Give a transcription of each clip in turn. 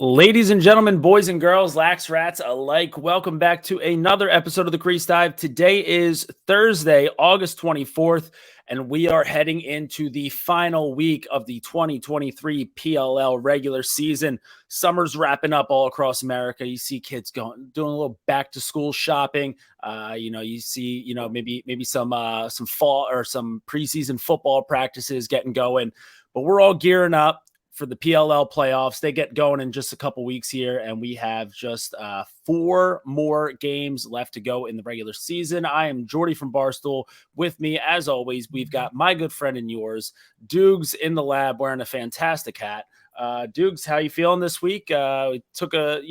Ladies and gentlemen, boys and girls, lax rats alike, welcome back to another episode of the Crease Dive. Today is Thursday, August 24th, and we are heading into the final week of the 2023 PLL regular season. Summer's wrapping up all across America. You see kids doing a little back to school shopping. You see, maybe some fall or some preseason football practices getting going, but we're all gearing up for the PLL playoffs. They get going in just a couple weeks here, and we have just 4 more games left to go in the regular season. I am JORDIE from BARSTOOL. With me, as always, we've got my good friend and yours, DOOGS, in the lab wearing a fantastic hat. DOOGS, how you feeling this week? We took a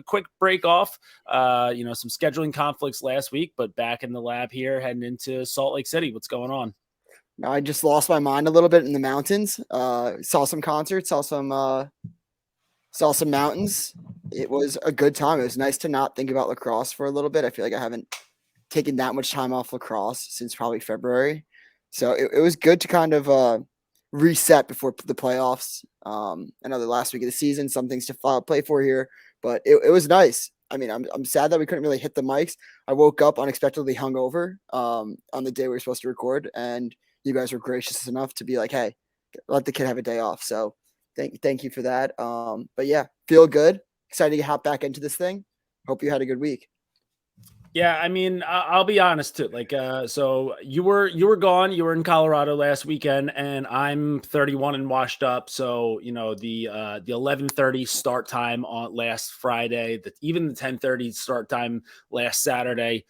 quick break off, some scheduling conflicts last week, but back in the lab here heading into Salt Lake City. What's going on? I just lost my mind a little bit in the mountains. Saw some concerts, saw some mountains. It was a good time. It was nice to not think about lacrosse for a little bit. I feel like I haven't taken that much time off lacrosse since probably February. So it was good to kind of reset before the playoffs. I know the last week of the season, some things to play for here, but it was nice. I mean, I'm sad that we couldn't really hit the mics. I woke up unexpectedly hungover on the day we were supposed to record, and you guys were gracious enough to be like, hey, let the kid have a day off. So thank you for that. But yeah, feel good. Excited to hop back into this thing. Hope you had a good week. Yeah, I mean, I'll be honest too. So you were gone. You were in Colorado last weekend, and I'm 31 and washed up. So the 11:30 start time on last Friday, even the 10:30 start time last Saturday,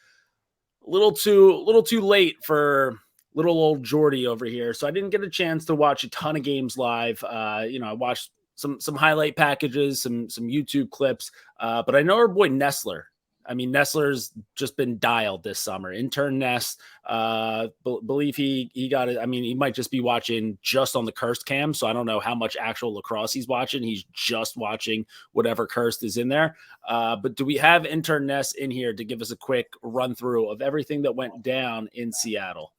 a little too late for little old JORDIE over here. So I didn't get a chance to watch a ton of games live. I watched some highlight packages, some YouTube clips, but I know our boy NESTLER. I mean, NESTLER's just been dialed this summer. Intern Nest, believe he got it. I mean, he might just be watching just on the Cursed cam, so I don't know how much actual lacrosse he's watching. He's just watching whatever Cursed is in there. But do we have Intern Nest in here to give us a quick run through of everything that went down in Seattle?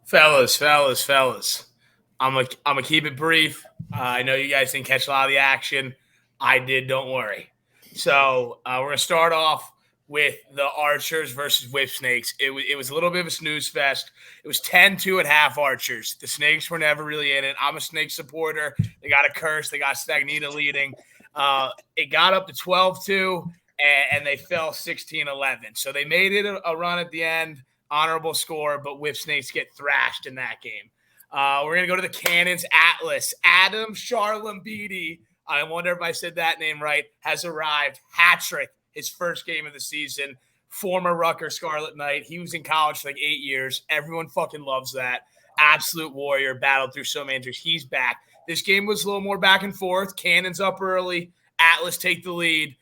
Fellas. I'm gonna keep it brief. I know you guys didn't catch a lot of the action. I did, don't worry. So we're gonna start off with the Archers versus Whip Snakes. It was a little bit of a snooze fest. It was 10-2 at half Archers. The Snakes were never really in it. I'm a Snake supporter. They got a curse. They got Stagnita leading. It got up to 12-2, and they fell 16-11. So they made it a run at the end. Honorable score, but Whip Snakes get thrashed in that game. We're going to go to the Cannons. Atlas. Adam Charlambidi, I wonder if I said that name right, has arrived. Hat-trick, his first game of the season. Former Rutgers Scarlet Knight. He was in college for like 8 years. Everyone fucking loves that. Absolute warrior. Battled through so many injuries. He's back. This game was a little more back and forth. Cannons up early. Atlas take the lead.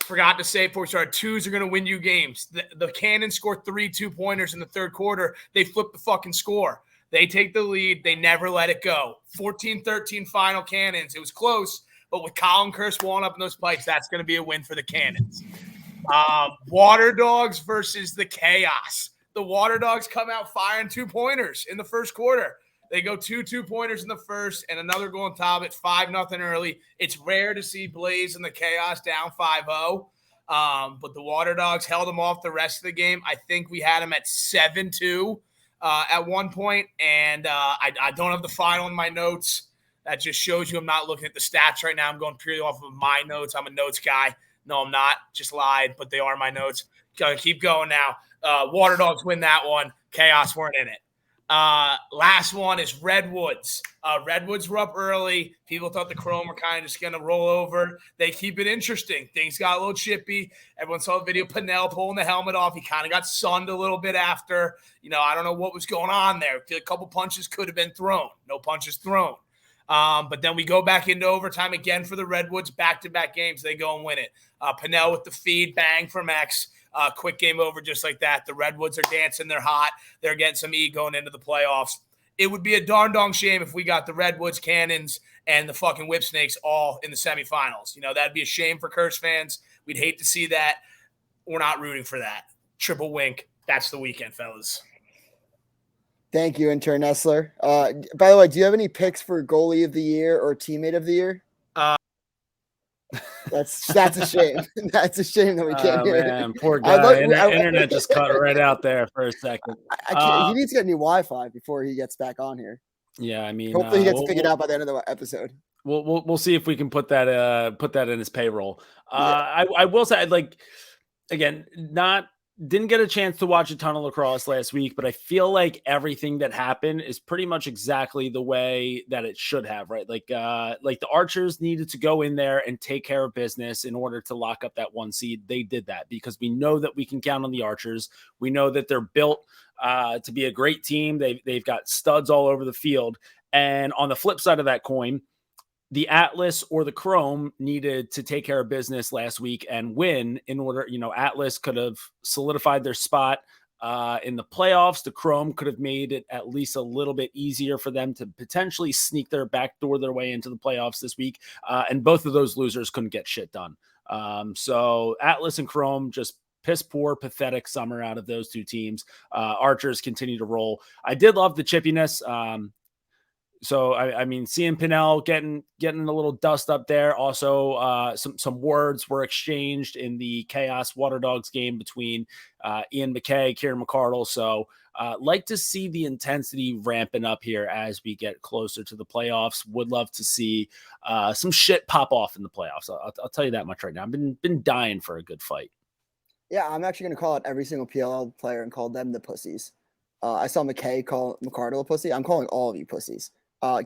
Forgot to say before we started, twos are going to win you games. The Cannons scored 3 2-pointers in the third quarter. They flipped the fucking score. They take the lead. They never let it go. 14-13 final Cannons. It was close, but with Colin Curse walling up in those pipes, that's going to be a win for the Cannons. Water Dogs versus the Chaos. The Water Dogs come out firing 2-pointers in the first quarter. They go 2 2-pointers in the first and another goal on top. It's 5-0 early. It's rare to see Blaze and the Chaos down 5-0. But the Water Dogs held them off the rest of the game. I think we had them at 7-2 at one point. And I don't have the final in my notes. That just shows you I'm not looking at the stats right now. I'm going purely off of my notes. I'm a notes guy. No, I'm not. Just lied, but they are my notes. Gonna keep going now. Water Dogs win that one. Chaos weren't in it. Last one is Redwoods. Redwoods were up early. People thought the Chrome were kind of just going to roll over. They keep it interesting. Things got a little chippy. Everyone saw the video. Pinnell pulling the helmet off. He kind of got sunned a little bit after. I don't know what was going on there. A couple punches could have been thrown. No punches thrown. But then we go back into overtime again for the Redwoods. Back-to-back games. They go and win it. Pinnell with the feed. Bang from X. Quick game over just like that. The Redwoods are dancing. They're hot. They're getting some E going into the playoffs. It would be a darn dong shame if we got the Redwoods, Cannons, and the fucking Whip Snakes all in the semifinals. That'd be a shame for Curse fans. We'd hate to see that. We're not rooting for that. Triple wink. That's the weekend, fellas. Thank you, Intern NESTLER. By the way, do you have any picks for goalie of the year or teammate of the year? That's a shame. That's a shame that we can't hear it. Man, poor guy. Internet just cut right out there for a second. I can't, he needs to get new Wi-Fi before he gets back on here. Yeah, I mean, hopefully he gets figured out by the end of the episode. We'll see if we can put that in his payroll. Yeah. I will say, like, again, didn't get a chance to watch a ton of lacrosse last week, but I feel like everything that happened is pretty much exactly the way that it should have, right? Like the Archers needed to go in there and take care of business in order to lock up that 1 seed. They did that because we know that we can count on the Archers. We know that they're built to be a great team. They've got studs all over the field. And on the flip side of that coin, the Atlas or the Chrome needed to take care of business last week and win in order, Atlas could have solidified their spot in the playoffs. The Chrome could have made it at least a little bit easier for them to potentially sneak their way into the playoffs this week. And both of those losers couldn't get shit done. So Atlas and Chrome just piss poor, pathetic summer out of those two teams. Archers continue to roll. I did love the chippiness. So I mean, seeing Pinnell getting a little dust up there. Also, some words were exchanged in the Chaos Water Dogs game between Ian McKay, Kieran McCardle. So like to see the intensity ramping up here as we get closer to the playoffs. Would love to see some shit pop off in the playoffs. I'll tell you that much right now. I've been dying for a good fight. Yeah, I'm actually going to call out every single PLL player and call them the pussies. I saw McKay call McCardle a pussy. I'm calling all of you pussies.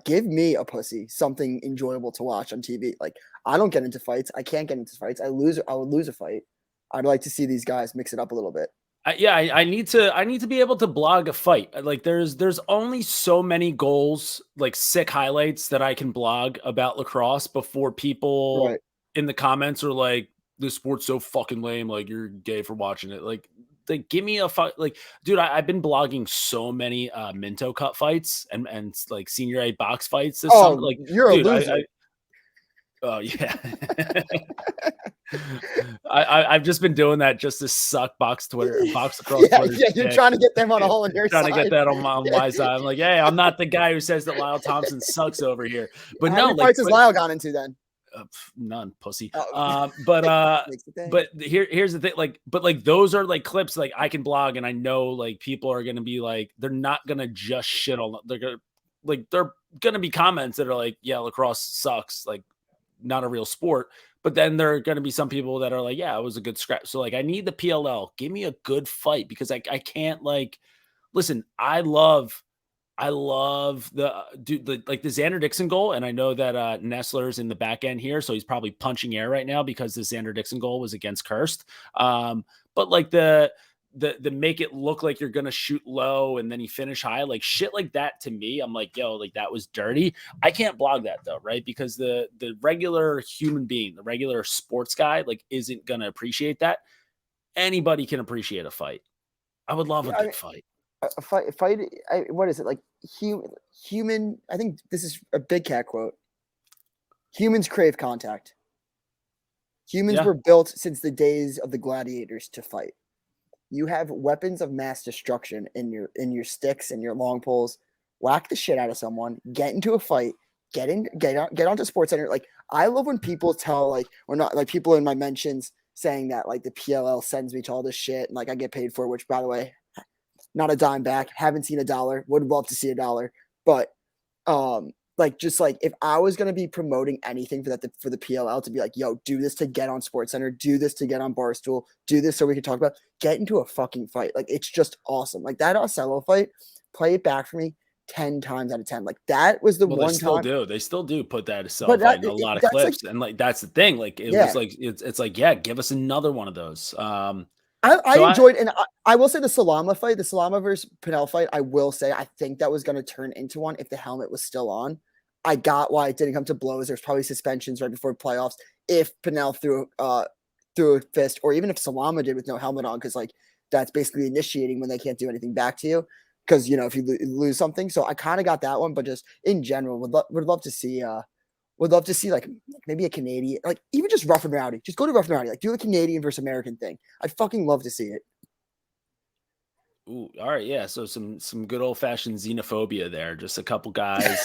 Give me a pussy, something enjoyable to watch on TV. Like, I don't get into fights. I can't get into fights. I would lose a fight. I'd like to see these guys mix it up a little bit. I need to be able to blog a fight. Like there's only so many goals, like sick highlights that I can blog about lacrosse before people in the comments are like, this sport's so fucking lame. Like, you're gay for watching it. Like give me a fight. Like, dude, I've been blogging so many Minto Cup fights and like senior A box fights this summer. Like, you're dude, a loser. Oh yeah. I've just been doing that just to suck box across Twitter. Yeah, you're trying to get them on a hole in your side. Trying to get that on my side. I'm like, hey, I'm not the guy who says that Lyle Thompson sucks over here. But how many fights has Lyle gone into then? None, pussy. But here's the thing, like those are like clips like I can blog and I know like people are gonna be like, they're not gonna just shit on, they're gonna be comments that are like, yeah, lacrosse sucks, like not a real sport. But then there are gonna be some people that are like, yeah, it was a good scrap. So like I need the PLL, give me a good fight, because I can't, like, listen, I love the dude, like the Xander Dixon goal. And I know that Nestler's in the back end here, so he's probably punching air right now because the Xander Dixon goal was against Kirst. But like the make it look like you're going to shoot low and then you finish high, like shit like that, to me, I'm like, yo, like that was dirty. I can't blog that though, right? Because the regular human being, the regular sports guy, like isn't going to appreciate that. Anybody can appreciate a fight. I would love a good fight. A fight. What is it, like? Human. I think this is a Big Cat quote. Humans crave contact. Humans were built since the days of the gladiators to fight. You have weapons of mass destruction in your sticks and your long poles. Whack the shit out of someone. Get into a fight. Get onto SportsCenter. Like, I love when people tell, like, or not, like people in my mentions saying that like the PLL sends me to all this shit and like I get paid for it, which, by the way, not a dime back. Haven't seen $1. Would love to see $1. But like, just like, if I was gonna be promoting anything for the PLL, to be like, yo, do this to get on SportsCenter, do this to get on Barstool, do this so we can talk about, get into a fucking fight. Like, it's just awesome. Like that Ocello fight, play it back for me 10 times out of 10. Like that was the one time. They still do put that Ocello fight in a lot of clips, like, and like that's the thing. Like it was like it's like, yeah, give us another one of those. I enjoyed, and I will say the Salama fight, the Salama versus Pinnell fight, I will say I think that was going to turn into one if the helmet was still on. I got why it didn't come to blows. There's probably suspensions right before playoffs if Pinnell threw a fist, or even if Salama did with no helmet on, because like that's basically initiating when they can't do anything back to you, because you know if you lose something. So I kind of got that one, but just in general, would love to see like maybe a Canadian, like even just Rough and Rowdy. Just go to Rough and Rowdy. Like do a Canadian versus American thing. I'd fucking love to see it. Ooh, all right, yeah. So some good old fashioned xenophobia there. Just a couple guys.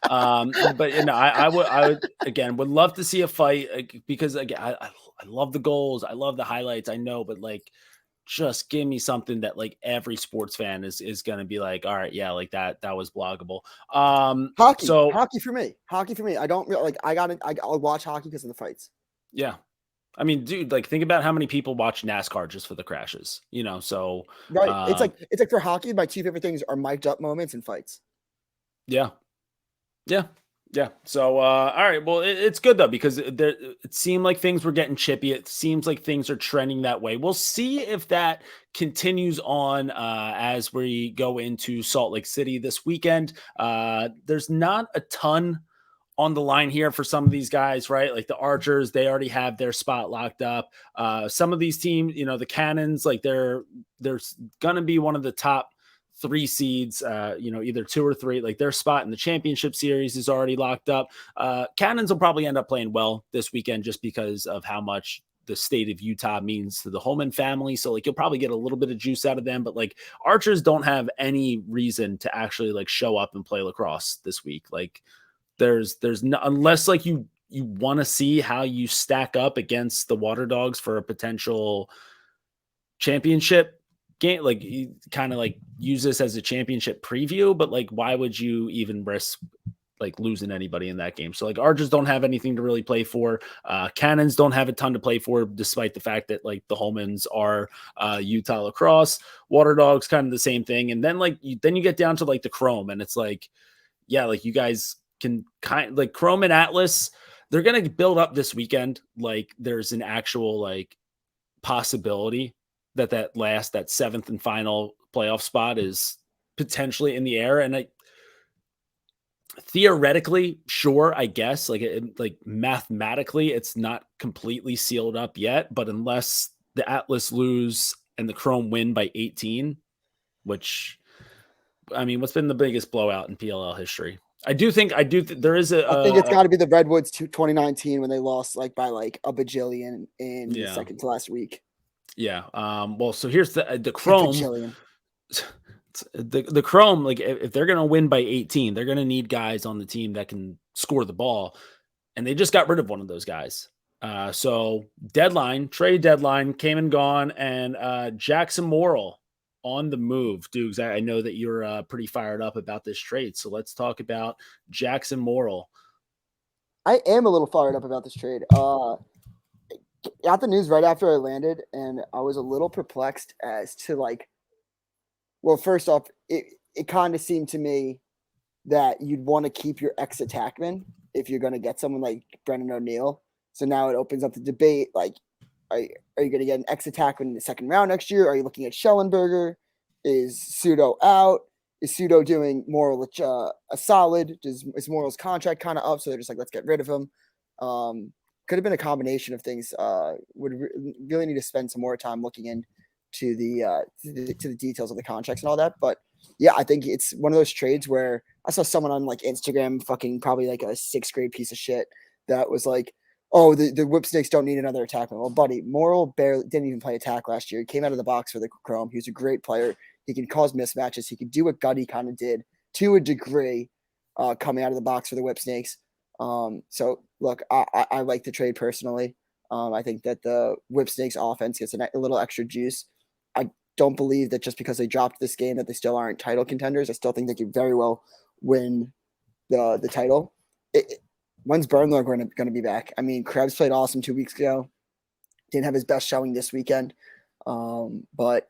But I would again would love to see a fight because again I love the goals, I love the highlights, I know, but like just give me something that like every sports fan is gonna be like, all right, yeah, like that was bloggable. Hockey for me. I don't like. I'll watch hockey because of the fights. Yeah. I mean, dude, like think about how many people watch NASCAR just for the crashes, so right. It's like for hockey, my two favorite things are mic'd up moments and fights. Yeah. So all right, well it's good though because it seemed like things were getting chippy. It seems like things are trending that way. We'll see if that continues on as we go into Salt Lake City this weekend. There's not a ton on the line here for some of these guys, right? Like the Archers, they already have their spot locked up. Some of these teams, the Cannons, like they're gonna be one of the top 3 seeds, either 2 or 3. Like their spot in the championship series is already locked up. Cannons will probably end up playing well this weekend just because of how much the state of Utah means to the Holman family. So like you'll probably get a little bit of juice out of them, but like Archers don't have any reason to actually like show up and play lacrosse this week. Like there's no, unless like you want to see how you stack up against the Water Dogs for a potential championship game, like you kind of like use this as a championship preview, but like why would you even risk like losing anybody in that game? So like Archers don't have anything to really play for. Cannons don't have a ton to play for, despite the fact that like the Holmans are Utah Lacrosse. Water Dogs kind of the same thing. And then like you get down to like the Chrome, and it's like, yeah, like you guys can like Chrome and Atlas, they're going to build up this weekend. Like there's an actual like possibility that 7th and final playoff spot is potentially in the air. And theoretically, sure, I guess like mathematically, it's not completely sealed up yet, but unless the Atlas lose and the Chrome win by 18, which I mean, what's been the biggest blowout in PLL history? I do think there is a. I think it's got to be the Redwoods 2019 when they lost like by like a bajillion in the second to last week. Yeah. Well, so here's the Chrome. The Chrome, like if they're gonna win by 18, they're gonna need guys on the team that can score the ball, and they just got rid of one of those guys. So trade deadline came and gone, and Jackson Morrill on the move. Doogs, I know that you're pretty fired up about this trade, so let's talk about Jackson Morrill. I am a little fired up about this trade. Got the news right after I landed, and I was a little perplexed as to like, well, first off, it kind of seemed to me that you'd want to keep your ex-attackman if you're going to get someone like Brendan O'Neill. So now it opens up the debate, like, are you going to get an ex-attackman in the second round next year? Are you looking at Schellenberger? Is Pseudo out? Is Pseudo doing Morrill a solid? Is Morrill's contract kind of up? So they're just like, let's get rid of him. Could have been a combination of things. Would really need to spend some more time looking into the details of the contracts and all that. But yeah, I think it's one of those trades where I saw someone on like Instagram, fucking probably like a 6th grade piece of shit, that was like, oh, the Whipsnakes don't need another attackman. Well, buddy, Morrill barely didn't even play attack last year. He came out of the box for the Chrome. He was a great player. He can cause mismatches. He could do what Gutty kind of did to a degree, coming out of the box for the Whipsnakes. So look, I like the trade personally. I think that the Whipsnakes offense gets a little extra juice. I don't believe that just because they dropped this game that they still aren't title contenders. I still think they could very well win the title. When's Bernler going to be back? I mean, Krebs played awesome 2 weeks ago. Didn't have his best showing this weekend. But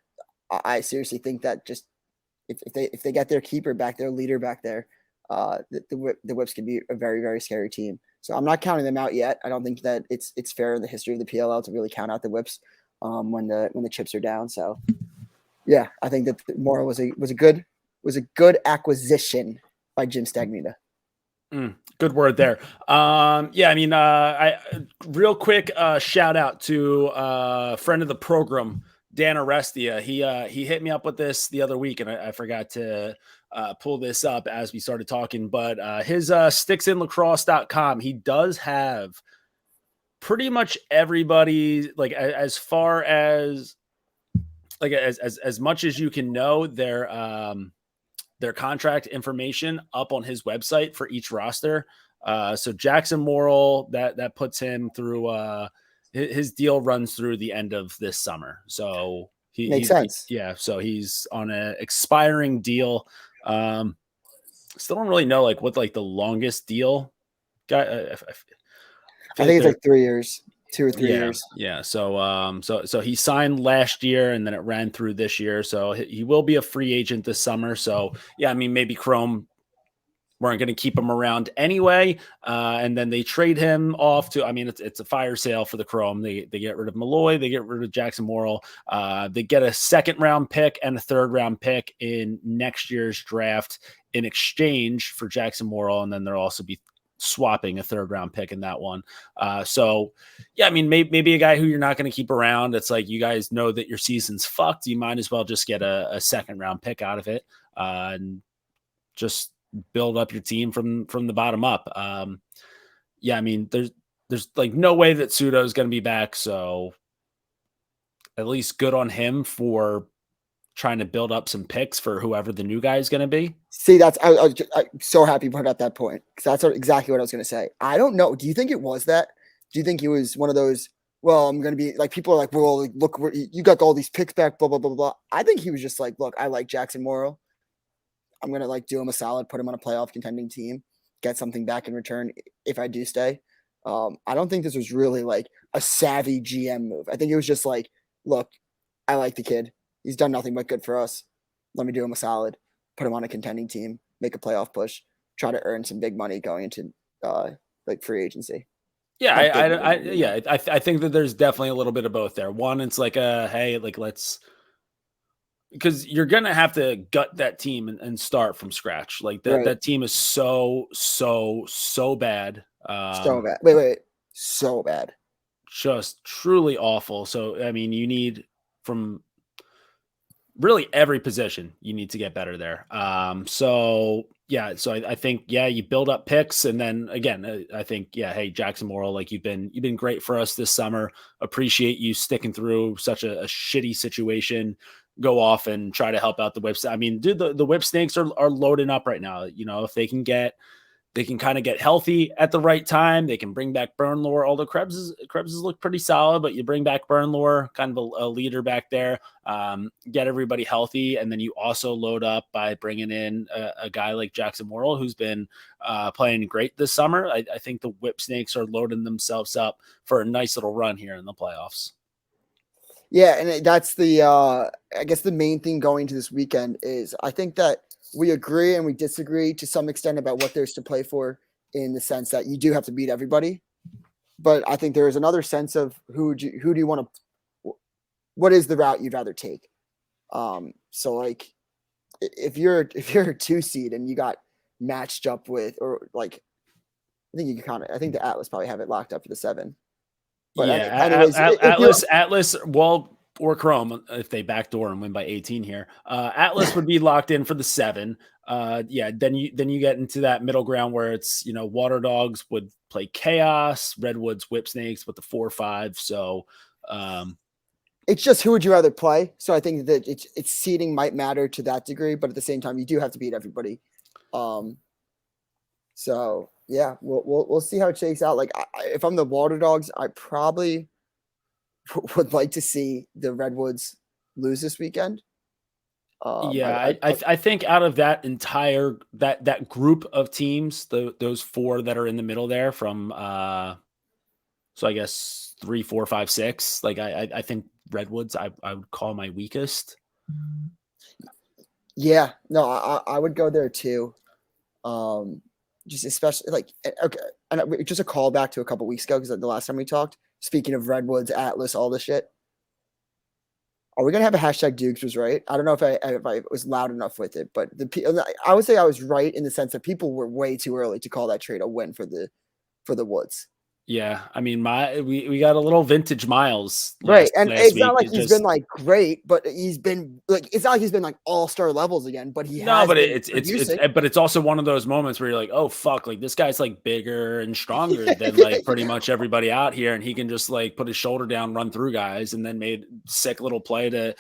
I seriously think that just if they get their keeper back, their leader back there, the Whips can be a very, very scary team. So I'm not counting them out yet. I don't think that it's fair in the history of the PLL to really count out the Whips when the chips are down. So yeah, I think that Morrill was a good acquisition by Jim Stagnita. Good word there. Yeah, I mean, I real quick shout out to friend of the program, Dan Arestia. He hit me up with this the other week, and I forgot to pull this up as we started talking. But his sticksinlacrosse.com, he does have pretty much everybody, like as far as like as much as you can know, their their contract information up on his website for each roster. So Jackson Morrill, that puts him through his deal runs through the end of this summer. So Makes sense. So he's on an expiring deal. Still don't really know like what like the longest deal guy. I think it's like 3 years, 2 or 3 years. Yeah. So he signed last year and then it ran through this year. So he will be a free agent this summer. So yeah, I mean, maybe Chrome weren't going to keep him around anyway. And then they trade him off to, I mean, it's a fire sale for the Chrome. They get rid of Malloy. They get rid of Jackson Morrill. They get a 2nd round pick and a 3rd round pick in next year's draft in exchange for Jackson Morrill. And then there'll also be swapping a 3rd round pick in that one. So yeah, I mean, maybe a guy who you're not going to keep around. It's like, you guys know that your season's fucked. You might as well just get a 2nd round pick out of it and just build up your team from the bottom up. Yeah, I mean, there's like no way that Pseudo is going to be back. So at least good on him for trying to build up some picks for whoever the new guy is going to be. See, I'm so happy you brought up that point, because that's exactly what I was going to say. I don't know. Do you think it was that? Do you think he was one of those, well, I'm going to be like, people are like, well, look, you got all these picks back, blah, blah, blah, blah. I think he was just like, look, I like Jackson Morrill. I'm going to like do him a solid, put him on a playoff contending team, get something back in return if I do stay. I don't think this was really like a savvy GM move. I think it was just like, look, I like the kid. He's done nothing but good for us. Let me do him a solid, put him on a contending team, make a playoff push, try to earn some big money going into like free agency. Yeah, I think that there's definitely a little bit of both there. One, it's like hey, like because you're gonna have to gut that team and start from scratch. Like that team is so bad. So bad. Wait, so bad. Just truly awful. So I mean, you need from really every position, you need to get better there. So I think, you build up picks. And then again, I think, hey, Jackson Morrill, like you've been great for us this summer. Appreciate you sticking through such a shitty situation. Go off and try to help out the whips. I mean, dude, the whip snakes are loading up right now. You know, if they can kind of get healthy at the right time. They can bring back Burnlore. Although Krebs look pretty solid, but you bring back Burnlore, kind of a leader back there, get everybody healthy. And then you also load up by bringing in a guy like Jackson Morrill, who's been playing great this summer. I think the Whip Snakes are loading themselves up for a nice little run here in the playoffs. Yeah. And that's I guess the main thing going to this weekend is I think that we agree and we disagree to some extent about what there's to play for, in the sense that you do have to beat everybody. But I think there is another sense of who do you want to, what is the route you'd rather take? So like if you're a 2 seed and you got matched up with, or like, I think you can I think the Atlas probably have it locked up for the 7. But anyways, Atlas, well, or Chrome, if they backdoor and win by 18 here, Atlas would be locked in for the 7. Then you get into that middle ground where it's, Water Dogs would play Chaos, Redwoods, Whip Snakes with the 4-5. So it's just who would you rather play? So I think that it's seeding might matter to that degree, but at the same time, you do have to beat everybody. So yeah, we'll see how it shakes out. Like if I'm the Water Dogs, I probably would like to see the Redwoods lose this weekend. I think out of that entire that group of teams, those 4 that are in the middle there from so I guess 3, 4, 5, 6. Like I think Redwoods I would call my weakest. Yeah, no, I would go there too. Just especially like, okay, and just a callback to a couple weeks ago, because the last time we talked, speaking of Redwoods, Atlas, all this shit. Are we gonna have a hashtag Doogs was right? I don't know if I was loud enough with it, but I would say I was right in the sense that people were way too early to call that trade a win for the Woods. Yeah, I mean, we got a little vintage Miles, right? And it's not like he's been like great, but he's been like, it's not like he's been like all-star levels again. But he has. But it's also one of those moments where you're like, oh fuck, like this guy's like bigger and stronger than like pretty much everybody out here, and he can just like put his shoulder down, run through guys, and then made sick little play to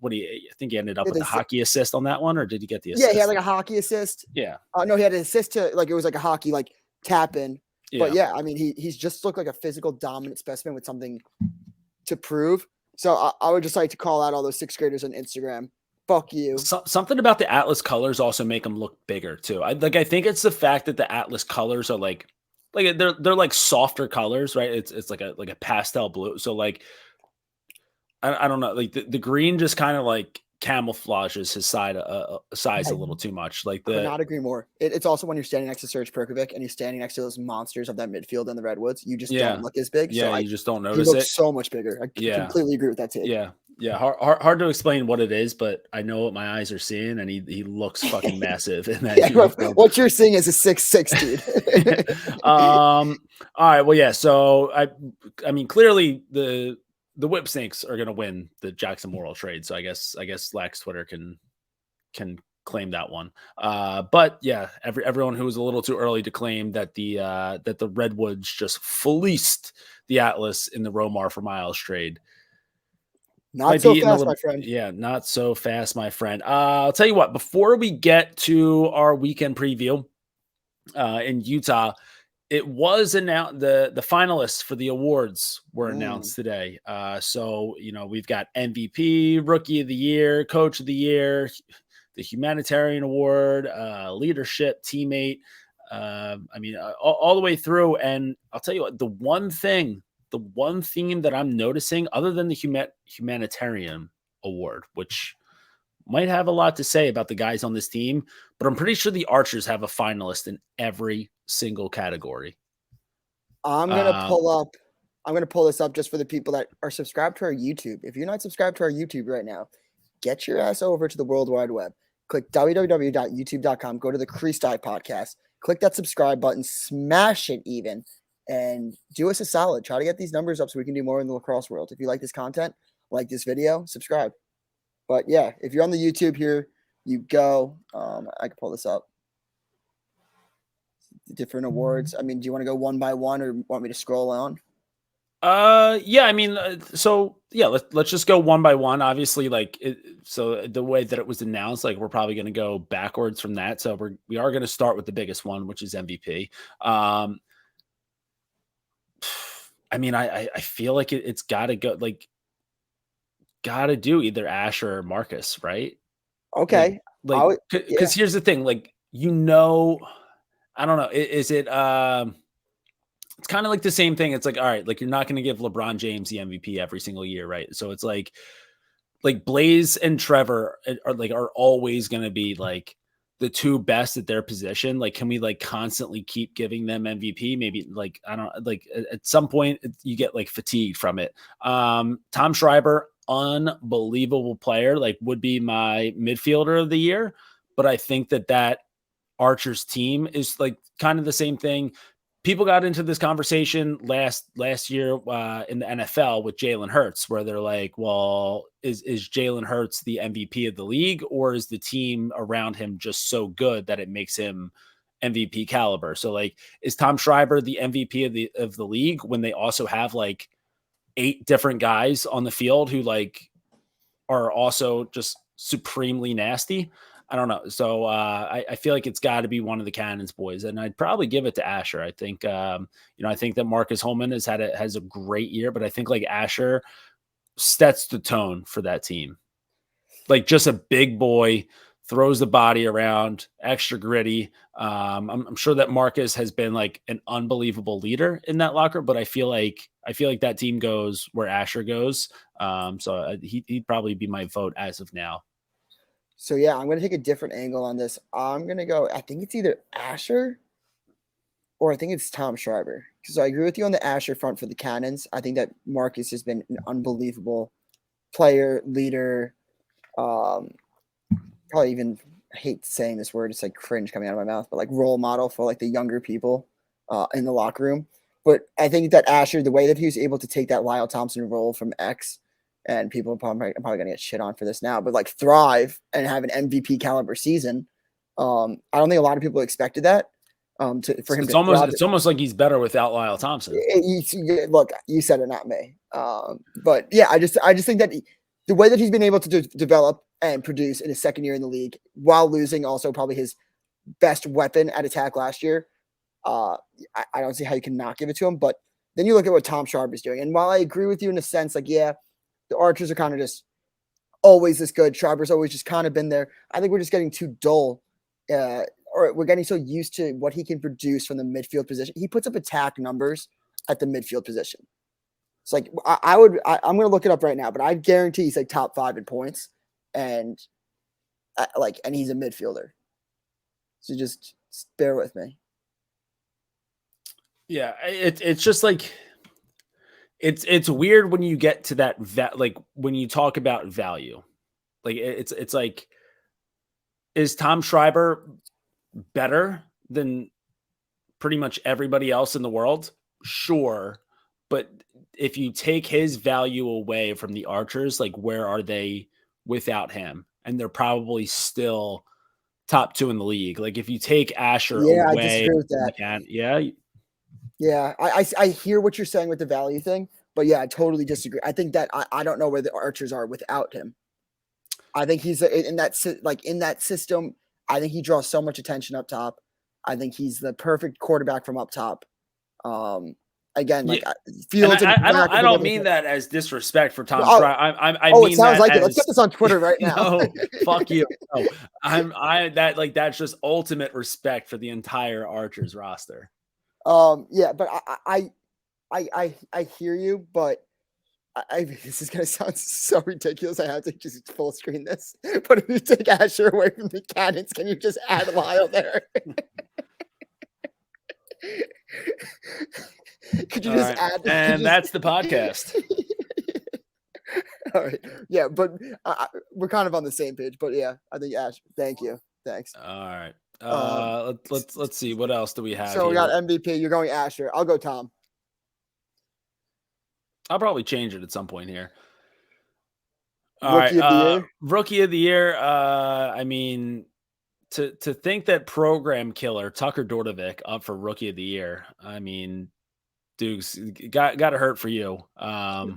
I think he ended up Yeah, with the hockey assist on that one, or did he get the assist? Yeah, he had like a hockey assist. Yeah. No, he had an assist to like it was like a hockey like tap in. Yeah. But yeah, I mean he's just looked like a physical dominant specimen with something to prove. So I would just like to call out all those sixth graders on Instagram. Fuck you. Something about the Atlas colors also make them look bigger too. I think it's the fact that the Atlas colors are like they're like softer colors, right? It's like a pastel blue. So like I don't know, like the green just kind of like camouflages his size a little too much. Like I could not agree more. It's also when you're standing next to Serge Perkovic and you're standing next to those monsters of that midfield in the Redwoods, you just don't look as big. Yeah, so you just don't he notice looks it. so much bigger. I completely agree with that take. Yeah. Hard to explain what it is, but I know what my eyes are seeing, and he looks fucking massive in that. What you're seeing is a 6'6", dude. All right. Well, yeah. So I mean, clearly the Whip Snakes are going to win the Jackson MORRILL trade. So I guess Lax Twitter can claim that one. But yeah, everyone who was a little too early to claim that the Redwoods just fleeced the Atlas in the Romar for Miles trade. Not so fast, my friend. Yeah, not so fast, my friend. I'll tell you what, before we get to our weekend preview in Utah, it was announced the finalists for the awards were announced today. So, we've got MVP, Rookie of the Year, Coach of the Year, the Humanitarian Award, Leadership, Teammate. All the way through. And I'll tell you what, the one theme that I'm noticing, other than the Humanitarian Award, which might have a lot to say about the guys on this team, but I'm pretty sure the Archers have a finalist in every single category. I'm gonna pull this up just for the people that are subscribed to our YouTube. If you're not subscribed to our YouTube right now, get your ass over to the World Wide Web. Click www.youtube.com. Go to the Crease Dive podcast. Click that subscribe button. Smash it even. And do us a solid. Try to get these numbers up so we can do more in the lacrosse world. If you like this content, like this video, subscribe. But yeah, if you're on the YouTube here, you go. I can pull this up. The different awards. I mean, do you want to go one by one or want me to scroll on? Yeah, I mean, let's just go one by one. Obviously, so the way that it was announced, like we're probably going to go backwards from that. So we are going to start with the biggest one, which is MVP. I mean, I feel like it's got to go, got to do either Asher or Marcus, right? Okay. Because here's the thing, I don't know. Is it, it's kind of like the same thing. It's like, all right, like you're not going to give LeBron James the MVP every single year, right? So it's like Blaze and Trevor are always going to be like the two best at their position. Like, can we constantly keep giving them MVP? Maybe at some point you get fatigued from it. Tom Schreiber, unbelievable player, would be my midfielder of the year. But I think that Archers team is kind of the same thing. People got into this conversation last year in the NFL with Jalen Hurts, where they're like, well, is Jalen Hurts the MVP of the league, or is the team around him just so good that it makes him MVP caliber? So is Tom Schreiber the MVP of the league when they also have 8 different guys on the field who are also just supremely nasty? I don't know. So I feel like it's got to be one of the Cannons boys, and I'd probably give it to Asher. I think I think that Marcus Holman has a great year, but I think Asher sets the tone for that team. Just a big boy, throws the body around, extra gritty. I'm sure that Marcus has been an unbelievable leader in that locker, but I feel like that team goes where Asher goes. So he'd probably be my vote as of now. So, yeah, I'm going to take a different angle on this. I'm going to go, I think it's either Asher or I think it's Tom Schreiber. Because I agree with you on the Asher front for the Cannons. I think that Marcus has been an unbelievable player, leader. Probably even, I hate saying this word, it's cringe coming out of my mouth, but role model for the younger people in the locker room. But I think that Asher, the way that he was able to take that Lyle Thompson role from X, and people are probably going to get shit on for this now, but thrive and have an MVP caliber season. I don't think a lot of people expected that. For him, it's almost like he's better without Lyle Thompson. Look, you said it, not me. But yeah, I just think that the way that he's been able to develop and produce in his second year in the league while losing also probably his best weapon at attack last year, I don't see how you can not give it to him. But then you look at what Tom Schreiber is doing. And while I agree with you in a sense, like, yeah, the Archers are kind of just always this good. Schreiber's always just kind of been there. I think we're just getting too dull, or we're getting so used to what he can produce from the midfield position. He puts up attack numbers at the midfield position. It's like I'm going to look it up right now, but I guarantee he's like top 5 in points, and he's a midfielder. So just bear with me. Yeah, it's just like it's weird when you get to that like when you talk about value. Like it's like, is Tom Schreiber better than pretty much everybody else in the world? Sure, but if you take his value away from the Archers, like where are they without him? And they're probably still top 2 in the league. Like if you take Asher away, I disagree with that. Yeah, I hear what you're saying with the value thing, but yeah, I totally disagree. I think that I don't know where the Archers are without him. I think he's in that system. I think he draws so much attention up top. I think he's the perfect quarterback from up top. Again, like Fields. I don't mean that as disrespect for Tom Schreiber. I mean it sounds like it. Let's get this on Twitter right now. No, fuck you. No, that's just ultimate respect for the entire Archers roster. Yeah, but I hear you, but this is gonna sound so ridiculous. I have to just full screen this. But if you take Asher away from the Cannons, can you just add Lyle there? Could you just add? And that's the podcast. All right. Yeah, but we're kind of on the same page. But yeah, I think Ash. Thank you. Thanks. All right. Let's see. What else do we have? So we got MVP. You're going Asher. I'll go Tom. I'll probably change it at some point here. Rookie of the year. Rookie of the year. I mean, to think that program killer Tucker Dordovic up for rookie of the year. I mean, Dukes got to hurt for you. I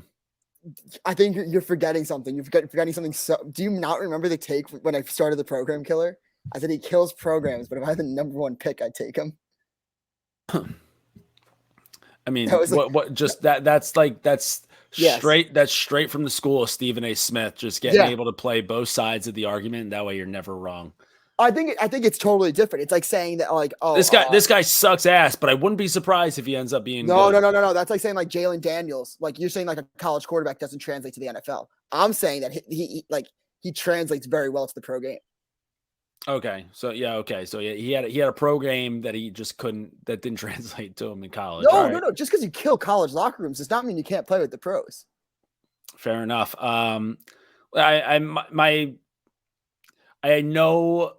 think you're forgetting something. You're forgetting something. So, do you not remember the take when I started the program killer? I said he kills programs, but if I had the number 1 pick, I'd take him. I mean, that's straight. That's straight from the school of Stephen A. Smith. Just getting able to play both sides of the argument. That way, you're never wrong. I think it's totally different. It's like saying that, like, oh, this guy sucks ass, but I wouldn't be surprised if he ends up being no. good. No. That's like saying like Jalen Daniels. Like you're saying like a college quarterback doesn't translate to the NFL. I'm saying that he translates very well to the pro game. Okay, so he had a pro game that he just that didn't translate to him in college. No. Just because you kill college locker rooms does not mean you can't play with the pros. Fair enough. I know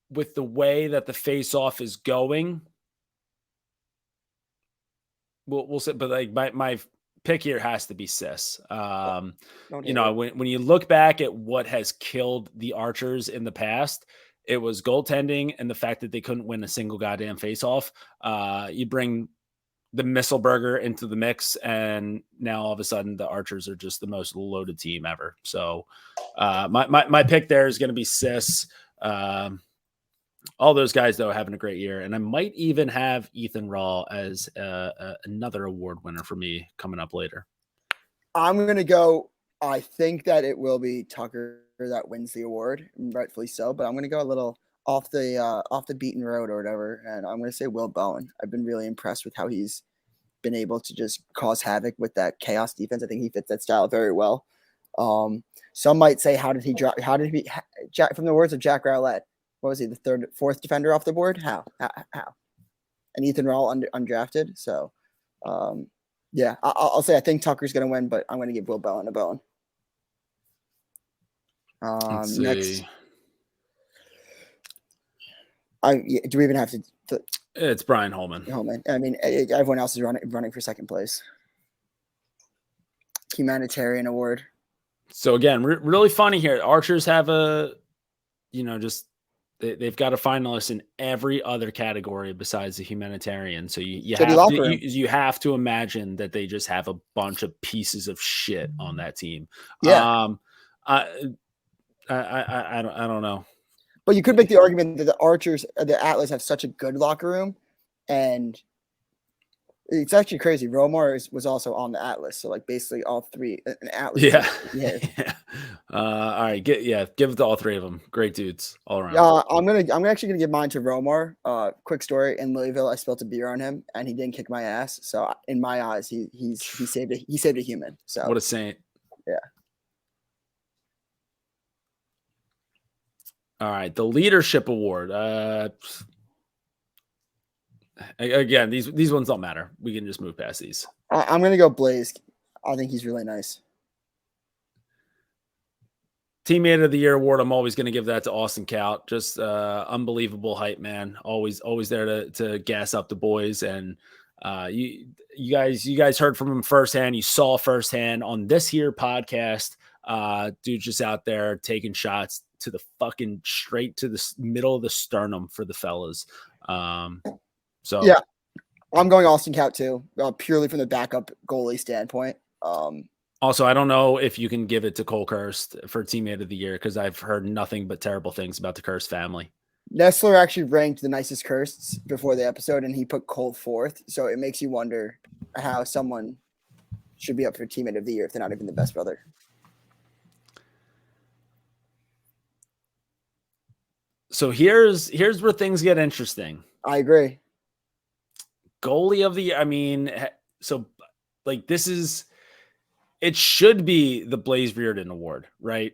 with the way that the face-off is going, we'll say, but like my pick here has to be Sis. When you look back at what has killed the Archers in the past, it was goaltending and the fact that they couldn't win a single goddamn face-off. You bring the missile burger into the mix, and now all of a sudden the Archers are just the most loaded team ever. So my pick there is going to be Sis. All those guys, though, having a great year. And I might even have Ethan Raw as another award winner for me coming up later. I'm going to go. I think that it will be Tucker that wins the award, rightfully so. But I'm going to go a little off the beaten road or whatever. And I'm going to say Will Bowen. I've been really impressed with how he's been able to just cause havoc with that chaos defense. I think he fits that style very well. Some might say, from the words of Jack Rowlett, what was he, the fourth defender off the board? How? And Ethan Rawl undrafted. So, yeah, I'll say I think Tucker's going to win, but I'm going to give Will Bowen a bone. Next. Do we even have to? It's Brian Holman. I mean, everyone else is running for second place. Humanitarian award. So again, really funny here. Archers have they've got a finalist in every other category besides the humanitarian. So you have to imagine that they just have a bunch of pieces of shit on that team. Yeah. I don't know. But you could make the argument that the Atlas have such a good locker room, and it's actually crazy. Romar was also on the Atlas, so like basically all three. An Atlas. Yeah. Yeah. Yeah. All right. Give it to all three of them. Great dudes all around. I'm actually gonna give mine to Romar. Quick story: in Louisville, I spilled a beer on him, and he didn't kick my ass. So in my eyes, he saved a human. So what a saint. Yeah. All right, the leadership award. Again, these ones don't matter. We can just move past these. I'm gonna go Blaze. I think he's really nice. Teammate of the Year award. I'm always going to give that to Austin Kaut. Just unbelievable hype, man. Always there to gas up the boys. And you guys heard from him firsthand. You saw firsthand on this here podcast. Dude, just out there taking shots to the fucking straight to the middle of the sternum for the fellas. So yeah, I'm going Austin Kaut too, purely from the backup goalie standpoint. Also, I don't know if you can give it to Cole Kirst for teammate of the year because I've heard nothing but terrible things about the Kirst family. Nestler actually ranked the nicest Kirsts before the episode, and he put Cole fourth. So it makes you wonder how someone should be up for teammate of the year if they're not even the best brother. So here's where things get interesting. I agree. Goalie of the year. I mean, so like this is. It should be the Blaze Reardon Award, right?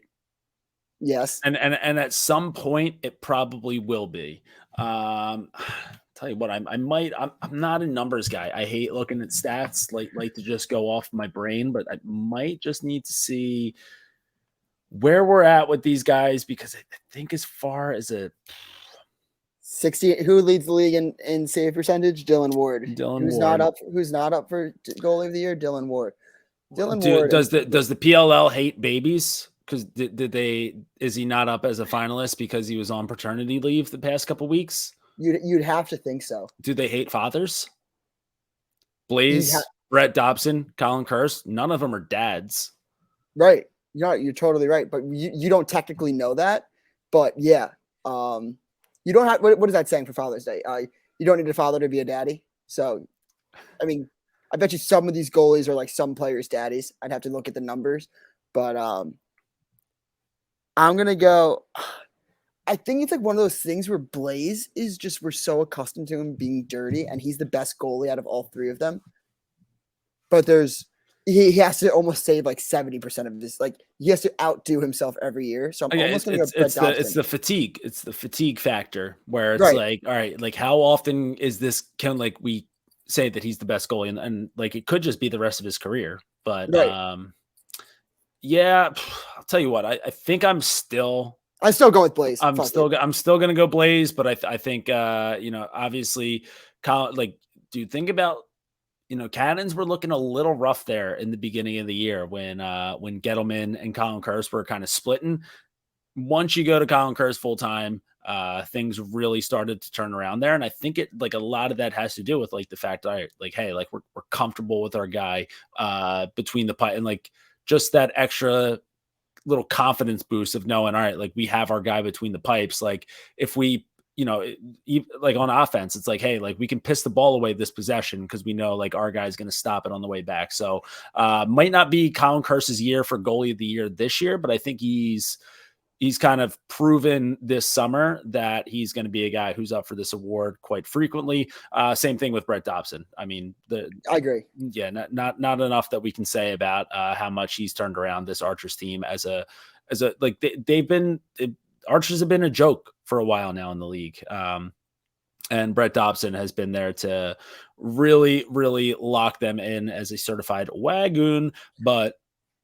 Yes. And at some point it probably will be. Tell you what, I'm not a numbers guy. I hate looking at stats, like to just go off my brain, but I might just need to see where we're at with these guys because I think as far as a 60, who leads the league in save percentage? Dylan Ward. Who's not up for goalie of the year? Dylan Ward. Ward. Does the PLL hate babies? Because is he not up as a finalist because he was on paternity leave the past couple weeks? You'd have to think so. Do they hate fathers? Blaze, Brett Dobson, Colin Kirst, none of them are dads. Right. You're totally right. But you don't technically know that. But yeah. You don't have what is that saying for Father's Day? You don't need a father to be a daddy. So I mean, I bet you some of these goalies are like some players' daddies. I'd have to look at the numbers, but I'm gonna go. I think it's like one of those things where Blaze is just we're so accustomed to him being dirty, and he's the best goalie out of all three of them. But he has to almost save like 70% of this. Like he has to outdo himself every year. So I'm almost gonna go. It's the fatigue. It's the fatigue factor where it's like, all right, like how often is this? Can like we say that he's the best goalie and like it could just be the rest of his career, but yeah, I'll tell you what, I think I'm still going with Blaze. I'm still gonna go Blaze, but I think obviously like dude, think about Cannons were looking a little rough there in the beginning of the year when Gettleman and Colin Kirst were kind of splitting. Once you go to Colin Kirst full time, things really started to turn around there. And I think it like a lot of that has to do with like the fact that we're comfortable with our guy between the pipe and like just that extra little confidence boost of knowing, all right, like we have our guy between the pipes. Like if we, like on offense, it's like, hey, like we can piss the ball away this possession because we know like our guy's going to stop it on the way back. So might not be Colin Kirst's year for goalie of the year this year, but I think he's kind of proven this summer that he's going to be a guy who's up for this award quite frequently. Same thing with Brett Dobson. I mean, I agree. Yeah, not enough that we can say about how much he's turned around this Archers team as a like Archers have been a joke for a while now in the league. And Brett Dobson has been there to really, really lock them in as a certified wagoon. But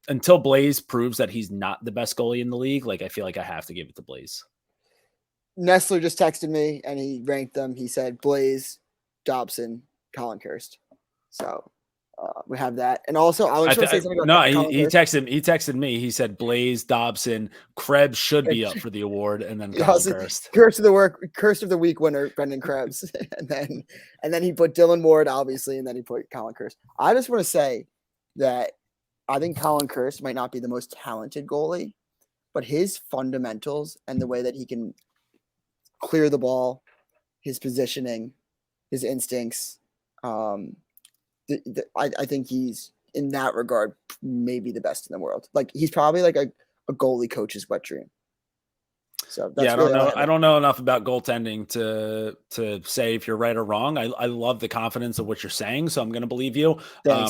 until Blaze proves that he's not the best goalie in the league, like I feel like I have to give it to Blaze. Nestler just texted me and he ranked them. He said Blaze, Dobson, Colin Kirst. So we have that. And also, I was going to say something about he texted me. He said Blaze, Dobson, Krebs should be up for the award, and then Colin Kirst. Kirst of the week winner, Brendan Krebs, and then he put Dylan Ward, obviously, and then he put Colin Kirst. I just want to say that I think Colin Kirst might not be the most talented goalie, but his fundamentals and the way that he can clear the ball, his positioning, his instincts, I think he's in that regard maybe the best in the world. Like he's probably like a goalie coach's wet dream. So that's I don't know. I don't know enough about goaltending to say if you're right or wrong. I love the confidence of what you're saying, so I'm going to believe you.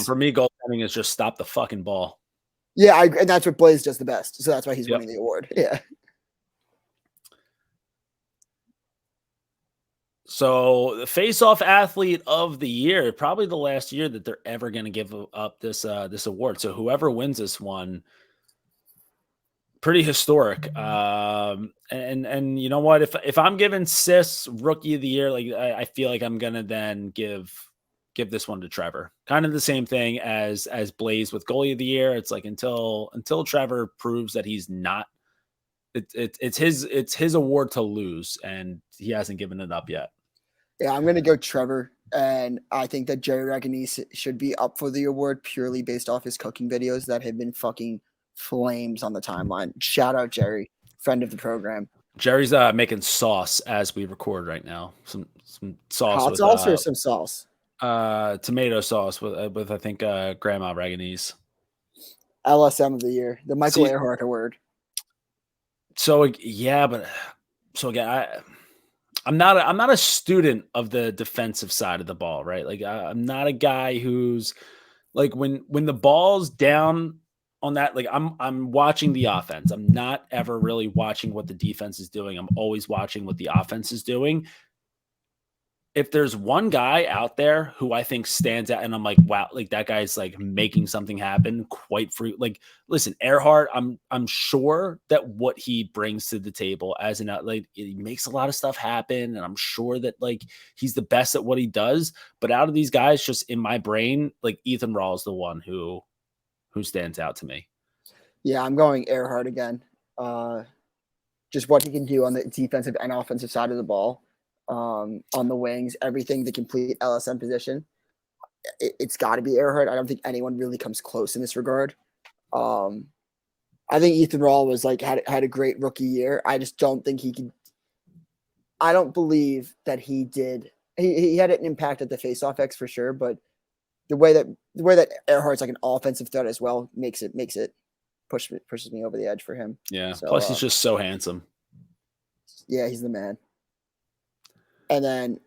For me, goaltending is just stop the fucking ball. Yeah, and that's what Blaze does the best. So that's why he's winning the award. Yeah. So the face-off athlete of the year, probably the last year that they're ever going to give up this award. So whoever wins this one, pretty historic. And you know what? If I'm giving Sis rookie of the year, like I feel like I'm gonna then give this one to Trevor. Kind of the same thing as Blaze with goalie of the year. It's like until Trevor proves that he's not, it's his award to lose, and he hasn't given it up yet. Yeah, I'm gonna go Trevor, and I think that Jerry Raganese should be up for the award purely based off his cooking videos that have been fucking flames on the timeline. Shout out Jerry, friend of the program. Jerry's making sauce as we record right now. Some sauce. Hot sauce or some sauce? Tomato sauce with I think Grandma Raganese. LSM of the year, the Michael Earhart award. So yeah, but so again, I'm not a student of the defensive side of the ball, right? Like I'm not a guy who's like when the ball's down on that, like I'm watching the offense. I'm not ever really watching what the defense is doing. I'm always watching what the offense is doing. If there's one guy out there who I think stands out and I'm like, wow, like that guy's like making something happen quite free. Like, listen, Earhart, I'm sure that what he brings to the table as an like he makes a lot of stuff happen. And I'm sure that like he's the best at what he does. But out of these guys, just in my brain, like Ethan Raw is the one who stands out to me. Yeah, I'm going Earhart again. Just what he can do on the defensive and offensive side of the ball. On the wings, everything, the complete LSM position. It's got to be Earhart. I don't think anyone really comes close in this regard. I think Ethan Raw was like had a great rookie year. I just don't think he could. I don't believe that he did. He had an impact at the faceoff X for sure, but the way that Earhart's like an offensive threat as well pushes me over the edge for him. Yeah. So, plus, he's just so handsome. Yeah, he's the man. And then,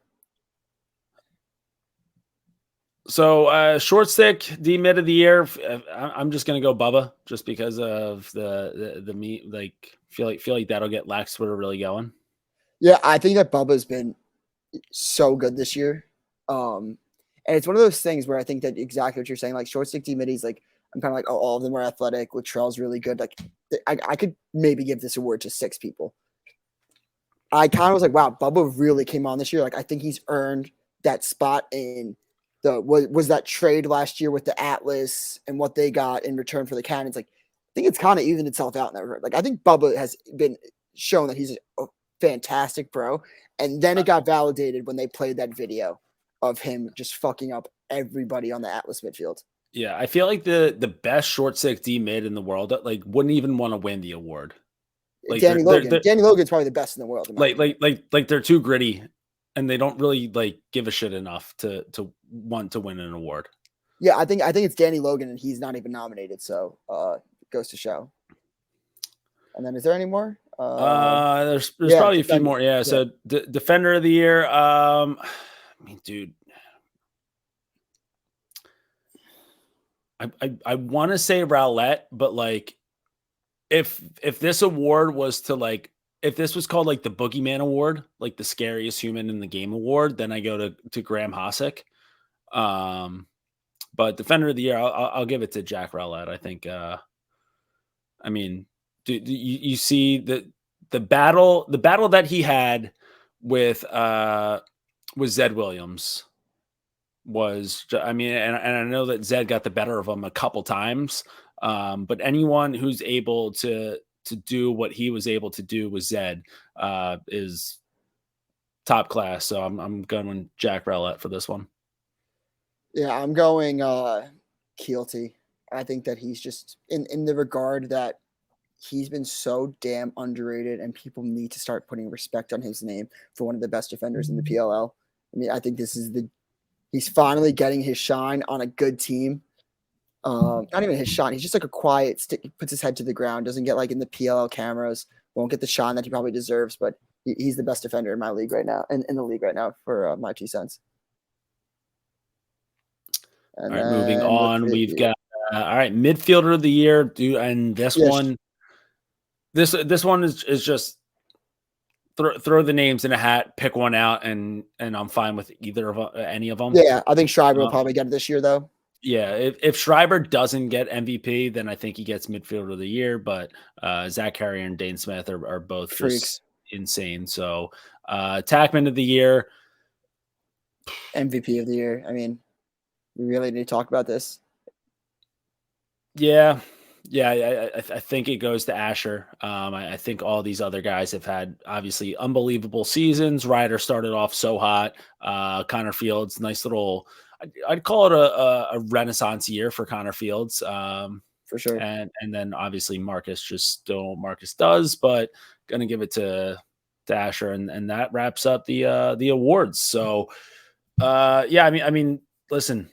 so short stick D mid of the year. I'm just gonna go Bubba just because of the meat. Like feel like that'll get Lax Twitter really going. Yeah, I think that Bubba's been so good this year. And it's one of those things where I think that exactly what you're saying, like short stick D middies, like I'm kind of like, oh, all of them are athletic. Latrell's really good. Like I could maybe give this award to 6 people. I kind of was like, wow, Bubba really came on this year. Like, I think he's earned that spot in was that trade last year with the Atlas and what they got in return for the Cannons. Like, I think it's kind of evened itself out in that regard. Like, I think Bubba has been shown that he's a fantastic pro. And then it got validated when they played that video of him just fucking up everybody on the Atlas midfield. Yeah, I feel like the best short stick D mid in the world that like wouldn't even want to win the award. Like Danny Logan. Danny Logan's probably the best in the world. Like they're too gritty, and they don't really like give a shit enough to want to win an award. Yeah, I think it's Danny Logan, and he's not even nominated. So goes to show. And then is there any more? There's probably a few more. Yeah. So defender of the year. I mean, dude. I want to say Rowlett, but like. If this award was to like, if this was called like the Boogeyman Award, like the scariest human in the game award, then I go to Graham Hossack. But defender of the year, I'll give it to Jack Rowlett. I think. I mean, you see the battle that he had with Zed Williams was, I mean, and I know that Zed got the better of him a couple times. But anyone who's able to do what he was able to do with Zed is top class. So I'm going with Jack Rowlett for this one. Yeah, I'm going Keelty. I think that he's just in the regard that he's been so damn underrated, and people need to start putting respect on his name for one of the best defenders in the PLL. I mean, I think he's finally getting his shine on a good team. Not even his shine. He's just like a quiet stick. He puts his head to the ground, doesn't get like in the PLL cameras, won't get the shine that he probably deserves, but he's the best defender in my league right now, in the league right now for my 2 cents. And all right, moving on, we've got all right, midfielder of the year, dude, and this one is just throw the names in a hat, pick one out, and I'm fine with any of them. Yeah, I think Schreiber will probably get it this year, though. Yeah, if Schreiber doesn't get MVP, then I think he gets midfielder of the year. But Zach Carrier and Dane Smith are both freaks, just insane. So attackman of the year, MVP of the year. I mean, we really need to talk about this. Yeah, I think it goes to Asher. I think all these other guys have had obviously unbelievable seasons. Ryder started off so hot. Connor Fields, nice little. I'd call it a renaissance year for Connor Fields. For sure. And then obviously Marcus just still Marcus does, but gonna give it to Asher, and that wraps up the awards. So yeah, I mean, listen.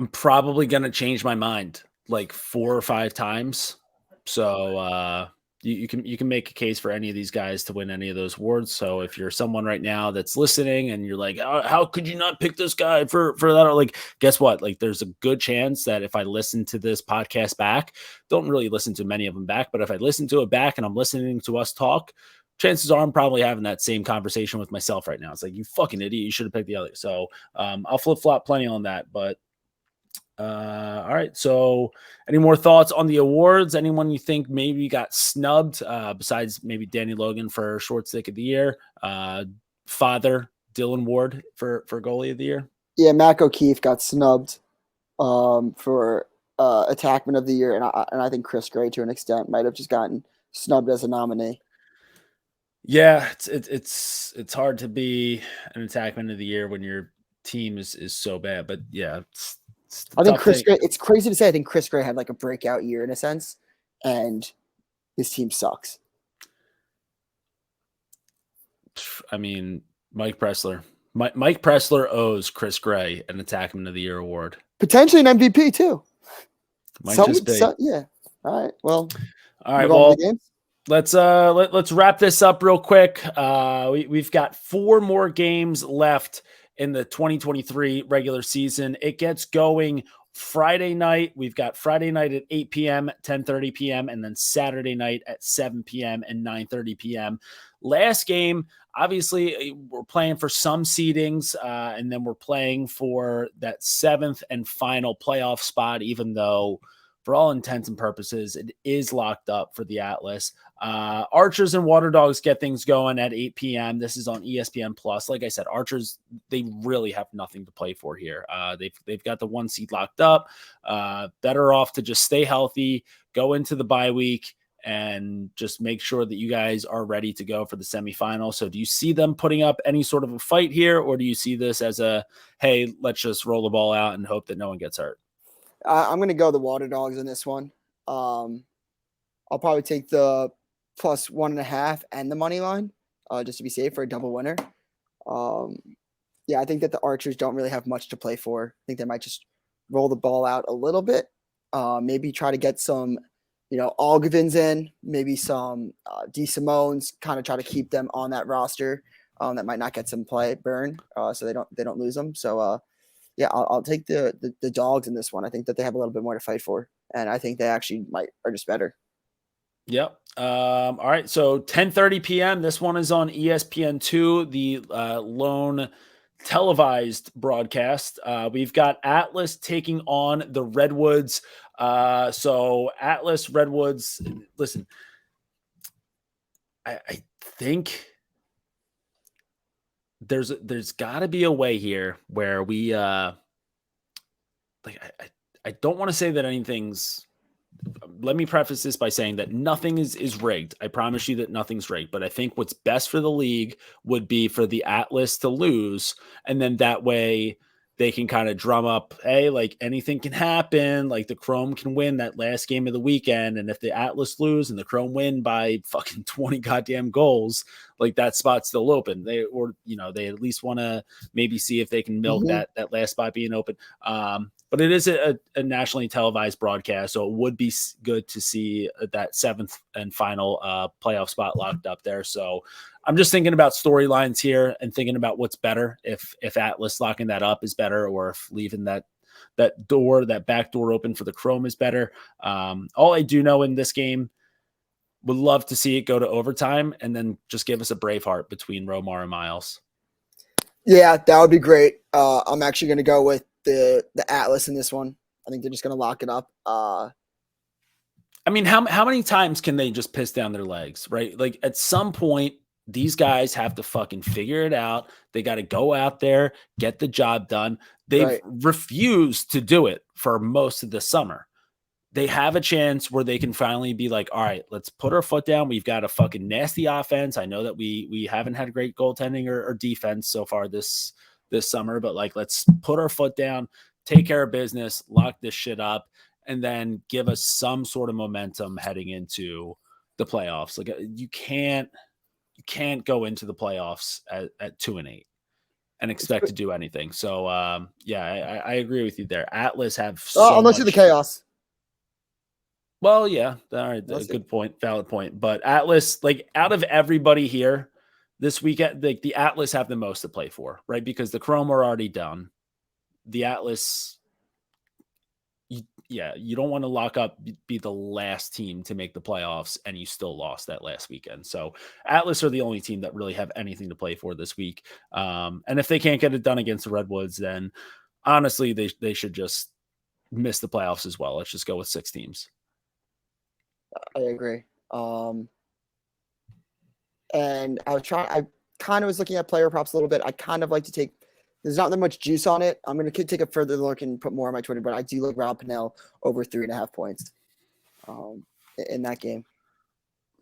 I'm probably going to change my mind like 4 or 5 times. So you can make a case for any of these guys to win any of those awards. So if you're someone right now that's listening and you're like, how could you not pick this guy for that? Like, guess what? Like, there's a good chance that if I listen to this podcast back, don't really listen to many of them back, but if I listen to it back and I'm listening to us talk, chances are I'm probably having that same conversation with myself right now. It's like, you fucking idiot. You should have picked the other. So I'll flip flop plenty on that, but all right. So any more thoughts on the awards? Anyone you think maybe got snubbed besides maybe Danny Logan for short stick of the year? Father Dylan Ward for goalie of the year? Yeah, Mac O'Keefe got snubbed for attackman of the year. And I think Chris Gray to an extent might have just gotten snubbed as a nominee. Yeah, it's hard to be an attackman of the year when your team is so bad, but yeah, I think Chris Gray, it's crazy to say, I think Chris Gray had like a breakout year in a sense, and his team sucks. I mean, Mike Pressler. Mike Pressler owes Chris Gray an attackman of the year award. Potentially an MVP too. Might just be. Yeah. All right. Well. All right. Well, let's wrap this up real quick. We've got 4 more games left in the 2023 regular season. It gets going Friday night. We've got Friday night at 8 p.m., 10:30 p.m., and then Saturday night at 7 p.m. and 9:30 p.m. Last game, obviously, we're playing for some seedings, and then we're playing for that 7th and final playoff spot, even though for all intents and purposes, it is locked up for the Atlas. Archers and Water Dogs get things going at 8 p.m. This is on ESPN Plus. Like I said, Archers, they really have nothing to play for here. They've got the 1 seed locked up. Better off to just stay healthy, go into the bye week, and just make sure that you guys are ready to go for the semifinal. So do you see them putting up any sort of a fight here, or do you see this as a, hey, let's just roll the ball out and hope that no one gets hurt? I'm going to go the Water Dogs in this one. I'll probably take the plus 1.5 and the money line just to be safe for a double winner. Yeah, I think that the Archers don't really have much to play for. I think they might just roll the ball out a little bit. Maybe try to get some, Algavins in, maybe some D. Simones, kind of try to keep them on that roster that might not get some burn, so they don't lose them. So, yeah, I'll take the Dogs in this one. I think that they have a little bit more to fight for, and I think they actually are just better. Yep. All right. So 10:30 p.m. This one is on ESPN2, the lone televised broadcast. We've got Atlas taking on the Redwoods. So Atlas, Redwoods. Listen, I think there's got to be a way here where we I don't want to say that anything's. Let me preface this by saying that nothing is rigged. I promise you that nothing's rigged, but I think what's best for the league would be for the Atlas to lose. And then that way they can kind of drum up, hey, like anything can happen. Like the Chrome can win that last game of the weekend. And if the Atlas lose and the Chrome win by fucking 20 goddamn goals, like that spot's still open. They at least want to maybe see if they can milk that last spot being open. But it is a nationally televised broadcast, so it would be good to see that 7th and final playoff spot locked up there. So I'm just thinking about storylines here and thinking about what's better, if Atlas locking that up is better, or if leaving that back door open for the Chrome is better. All I do know in this game, would love to see it go to overtime and then just give us a Braveheart between Romar and Miles. Yeah, that would be great. I'm actually going to go with the Atlas in this one. I think they're just going to lock it up. I mean, how many times can they just piss down their legs, right? Like at some point, these guys have to fucking figure it out. They got to go out there, get the job done. They've refused to do it for most of the summer. They have a chance where they can finally be like, all right, let's put our foot down. We've got a fucking nasty offense. I know that we haven't had great goaltending or defense so far this summer, but like, let's put our foot down, take care of business, lock this shit up, and then give us some sort of momentum heading into the playoffs. Like you can't go into the playoffs at 2-8 and expect to do anything. So I agree with you there. Atlas have unless you're the Chaos. Well, yeah, all right, good point, valid point. But Atlas, like out of everybody here this weekend, like the Atlas have the most to play for, right? Because the Chrome are already done. The Atlas, you don't want to lock up, be the last team to make the playoffs, and you still lost that last weekend. So Atlas are the only team that really have anything to play for this week. And if they can't get it done against the Redwoods, then honestly, they should just miss the playoffs as well. Let's just go with 6 teams. I agree. And I kind of was looking at player props a little bit. I kind of like to take, there's not that much juice on it. I'm going to take a further look and put more on my Twitter, but I do like Rob Pennell over 3.5 points in that game.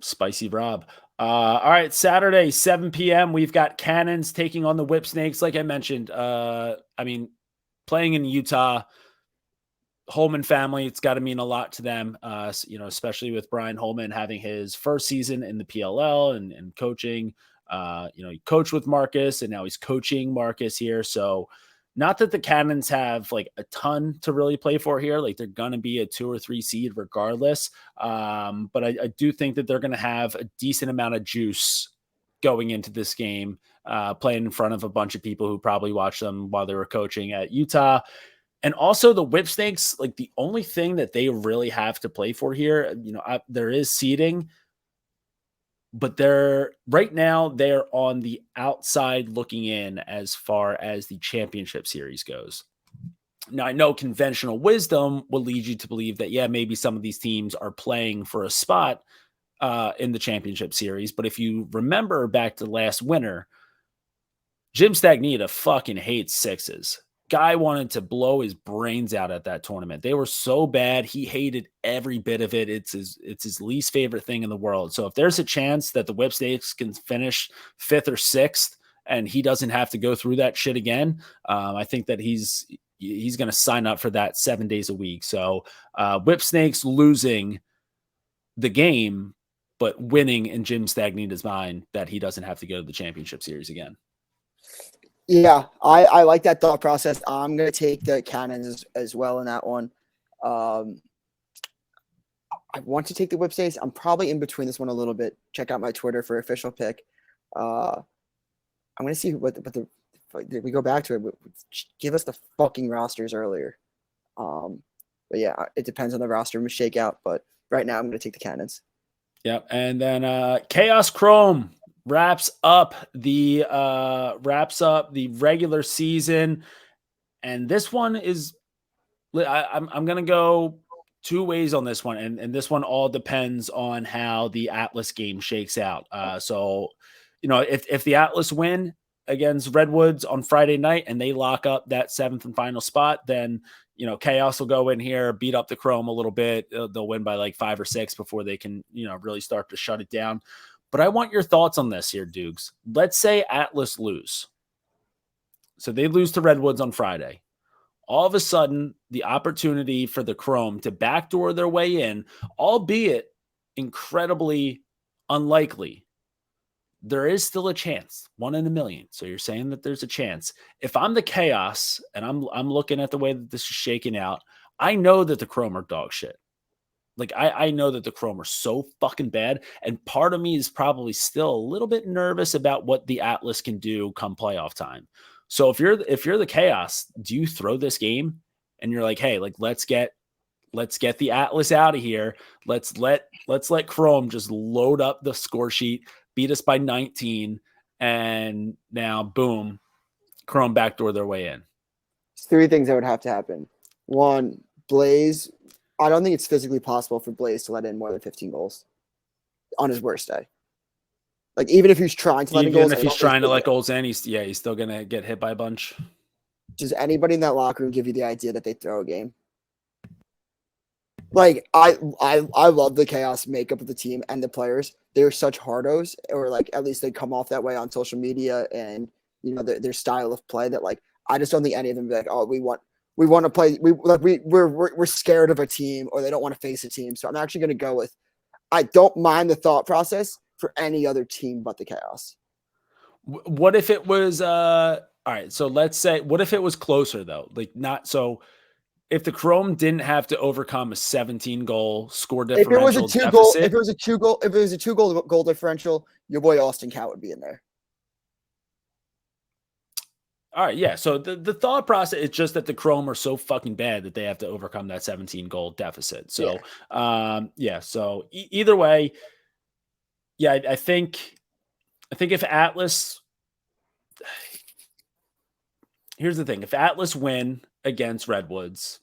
Spicy Rob. All right, Saturday, 7 p.m. We've got Cannons taking on the Whip Snakes. Like I mentioned, playing in Utah, Holman family, it's got to mean a lot to them, especially with Brian Holman having his first season in the PLL and coaching. He coached with Marcus and now he's coaching Marcus here. So not that the Cannons have like a ton to really play for here. Like they're going to be a 2 or 3 seed regardless. But I do think that they're going to have a decent amount of juice going into this game, playing in front of a bunch of people who probably watched them while they were coaching at Utah. And also the Whip Snakes, like the only thing that they really have to play for here, there is seeding, but right now they're on the outside looking in as far as the championship series goes. Now I know conventional wisdom will lead you to believe that, maybe some of these teams are playing for a spot in the championship series. But if you remember back to last winter, Jim Stagnita fucking hates 6s. Guy wanted to blow his brains out at that tournament. They were so bad. He hated every bit of it. It's his least favorite thing in the world. So if there's a chance that the Whip Snakes can finish 5th or 6th and he doesn't have to go through that shit again, I think that he's going to sign up for that 7 days a week. So Whip Snakes losing the game, but winning in Jim Stagnita's mind that he doesn't have to go to the championship series again. Yeah, I like that thought process. I'm going to take the Cannons as well in that one. I want to take the Whip Snakes. I'm probably in between this one a little bit. Check out my Twitter for official pick. I'm going to see what we go back to it. Give us the fucking rosters earlier. But yeah, it depends on the roster shakeout. But right now, I'm going to take the Cannons. Yeah, and then Chaos Chrome wraps up the regular season, and this one is I'm gonna go 2 ways on this one, and this one all depends on how the Atlas game shakes out. So if the Atlas win against Redwoods on Friday night and they lock up that 7th and final spot, then Chaos will go in here, beat up the Chrome a little bit. They'll win by like 5 or 6 before they can really start to shut it down. But I want your thoughts on this here, Doogs. Let's say Atlas lose. So they lose to Redwoods on Friday. all of a sudden the opportunity for the Chrome to backdoor their way in, albeit incredibly unlikely, there is still a chance, 1 in a million. So you're saying that there's a chance. If I'm the Chaos and I'm looking at the way that this is shaking out, I know that the Chrome are dog shit. Like I know that the Chrome are so fucking bad, and part of me is probably still a little bit nervous about what the Atlas can do come playoff time. So if you're the Chaos, do you throw this game and you're like, hey, like let's get the Atlas out of here. Let's let Chrome just load up the score sheet, beat us by 19, and now boom, Chrome backdoor their way in. Three things that would have to happen. One, Blaze. I don't think it's physically possible for Blaze to let in more than 15 goals on his worst day. Like, even if he's trying to let in goals. Even if he's trying to let goals in, he's still going to get hit by a bunch. Does anybody in that locker room give you the idea that they throw a game? Like, I love the Chaos makeup of the team and the players. They're such hardos, or like at least they come off that way on social media and, you know, their style of play that, like, I just don't think any of them be like, oh, we want to play. We're scared of a team, or they don't want to face a team. So I'm actually going to go with, I don't mind the thought process for any other team but the Chaos. What if it was all right? So let's say, what if it was closer though? Like, not so. If the Chrome didn't have to overcome a 17-goal score differential, if it was a two goal differential, your boy Austin Cow would be in there. All right, yeah. So the thought process is just that the Chrome are so fucking bad that they have to overcome that 17-goal deficit. So, yeah. So either way, yeah, I think if Atlas, here's the thing: if Atlas win against Redwoods,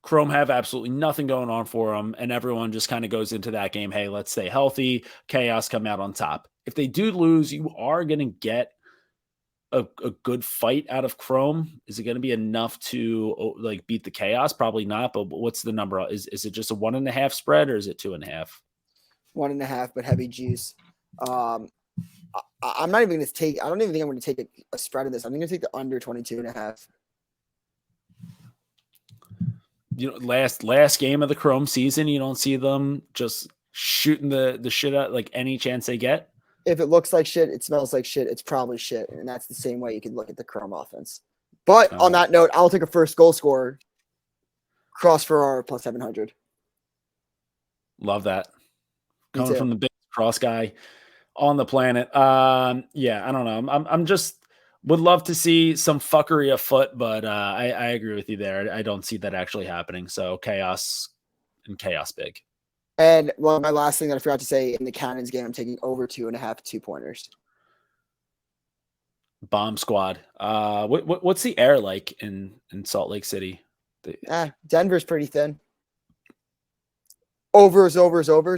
Chrome have absolutely nothing going on for them, and everyone just kind of goes into that game, hey, let's stay healthy. Chaos come out on top. If they do lose, you are going to get a good fight out of Chrome. Is it going to be enough to like beat the Chaos? Probably not. But what's the number? Is it just a 1.5 spread, or is it 2.5? 1.5, but heavy juice. I'm not even going to take. I don't even think I'm going to take a spread of this. I'm going to take the under 22.5. You know, last game of the Chrome season, you don't see them just shooting the shit out like any chance they get. If it looks like shit, it smells like shit, it's probably shit. And that's the same way you can look at the Chrome offense. But on that note, I'll take a first goal scorer. Cross Ferrara plus 700. Love that. Coming from the big cross guy on the planet. Yeah, I don't know. I'm just would love to see some fuckery afoot, but I agree with you there. I don't see that actually happening. So chaos big. And well, my last thing that I forgot to say, in the Cannons game, I'm taking over 2.5 2-pointers. Bomb squad. What's the air like in Salt Lake City? Denver's pretty thin. Overs,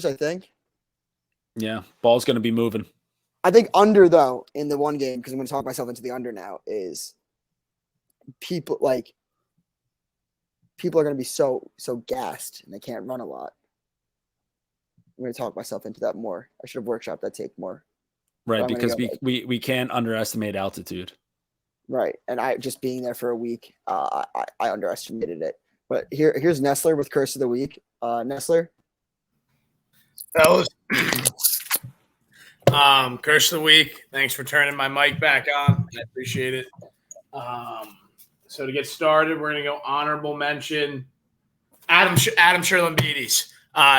I think. Yeah, ball's going to be moving. I think under, though, in the one game, because I'm going to talk myself into the under now, is people are going to be so gassed and they can't run a lot. I'm going to talk myself into that more. I should have workshopped that take more. Right, because we can't underestimate altitude. Right, and I just being there for a week, I underestimated it. But here's Nestler with Curse of the Week. Nestler? Fellas. Curse of the Week. Thanks for turning my mic back on. I appreciate it. So to get started, we're going to go honorable mention. Adam Sherlin-Beatties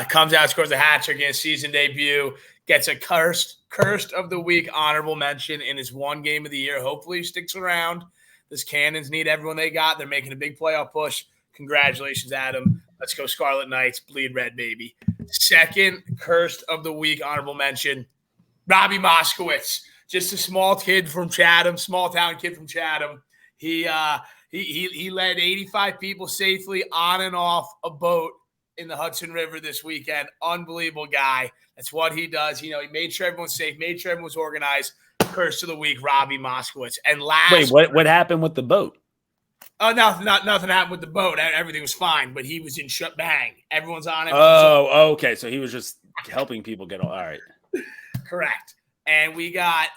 comes out, scores a hat trick in his season debut, gets a cursed of the week honorable mention in his one game of the year. Hopefully he sticks around. This Cannons need everyone they got. They're making a big playoff push. Congratulations, Adam. Let's go Scarlet Knights. Bleed red, baby. Second cursed of the week honorable mention, Robbie Moskowitz. Just a small town kid from Chatham. He led 85 people safely on and off a boat in the Hudson River this weekend. Unbelievable guy. That's what he does. You know, he made sure everyone's safe, made sure everyone was organized. Curse of the week, Robbie Moskowitz. And last, wait, what happened with the boat? Oh, nothing happened with the boat. Everything was fine, but he was in bang. Everyone's on it. Oh, okay. So he was just helping people get all right. Correct. And we got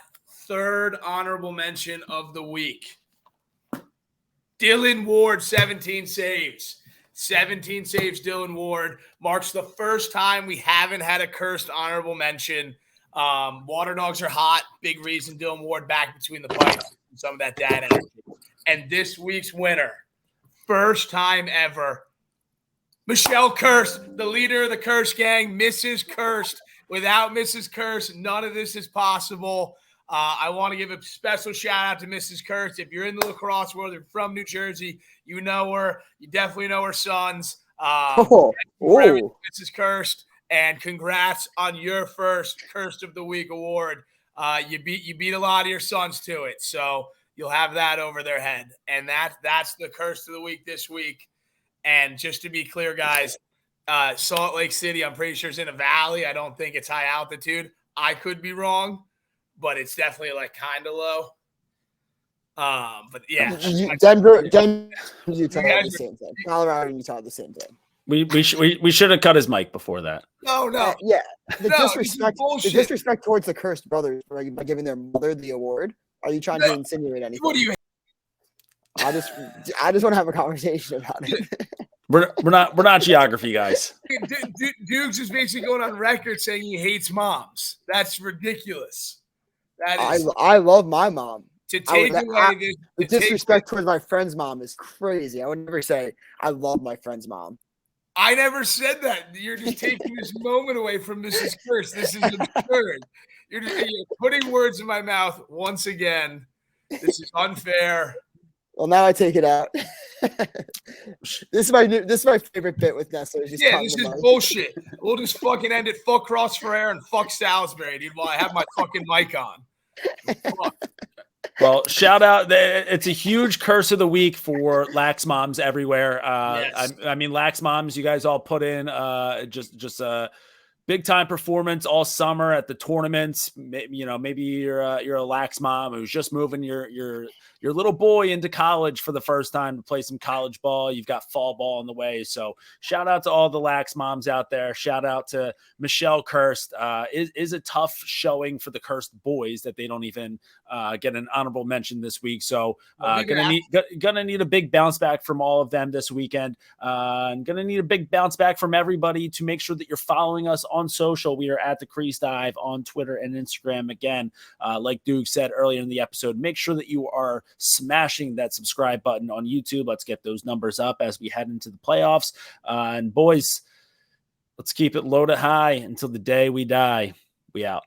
third honorable mention of the week. Dylan Ward, 17 saves. 17 saves, Dylan Ward. Marks the first time we haven't had a cursed honorable mention. Water Dogs are hot. Big reason Dylan Ward back between the pipes. Some of that dad energy. And this week's winner, first time ever, Michelle Cursed, the leader of the Curse gang, Mrs. Cursed. Without Mrs. Cursed, none of this is possible. I want to give a special shout out to Mrs. Cursed. If you're in the lacrosse world, you're from New Jersey, you know her. You definitely know her sons. Mrs. Cursed, and congrats on your first Cursed of the Week award. You beat a lot of your sons to it, so you'll have that over their head. And that's the Cursed of the Week this week. And just to be clear, guys, Salt Lake City, I'm pretty sure is in a valley. I don't think it's high altitude. I could be wrong, but it's definitely like kind of low. But yeah, Denver, Utah, the same thing. Colorado and Utah, the same thing. We should have cut his mic before that. No. Yeah, the disrespect towards the Cursed brothers by giving their mother the award. Are you trying to insinuate anything? What do you? I just want to have a conversation about it. We're not geography guys. Doogs is basically going on record saying he hates moms. That's ridiculous. That is. I love my mom. To take away the disrespect towards my friend's mom is crazy. I would never say I love my friend's mom. I never said that. You're just taking this moment away from Mrs. Curse. This is absurd. You're putting words in my mouth once again. This is unfair. Well, now I take it out. This is my favorite bit with NESTLER. This is bullshit. We'll just fucking end it. Fuck Ross Ferrer and fuck Salisbury, dude, while I have my fucking mic on. Fuck. Well, shout out. It's a huge Curse of the Week for Lax moms everywhere. Yes. I mean, Lax moms, you guys all put in just a big time performance all summer at the tournaments. Maybe you're a Lax mom who's just moving your little boy into college for the first time to play some college ball. You've got fall ball on the way. So shout out to all the Lax moms out there. Shout out to Michelle Cursed. Is a tough showing for the Cursed boys that they don't even get an honorable mention this week. So gonna need a big bounce back from all of them this weekend. I'm gonna need a big bounce back from everybody to make sure that you're following us on social. We are at the Crease Dive on Twitter and Instagram. Again, like Doog said earlier in the episode, make sure that you are smashing that subscribe button on YouTube. Let's get those numbers up as we head into the playoffs. And boys, let's keep it low to high until the day we die. We out.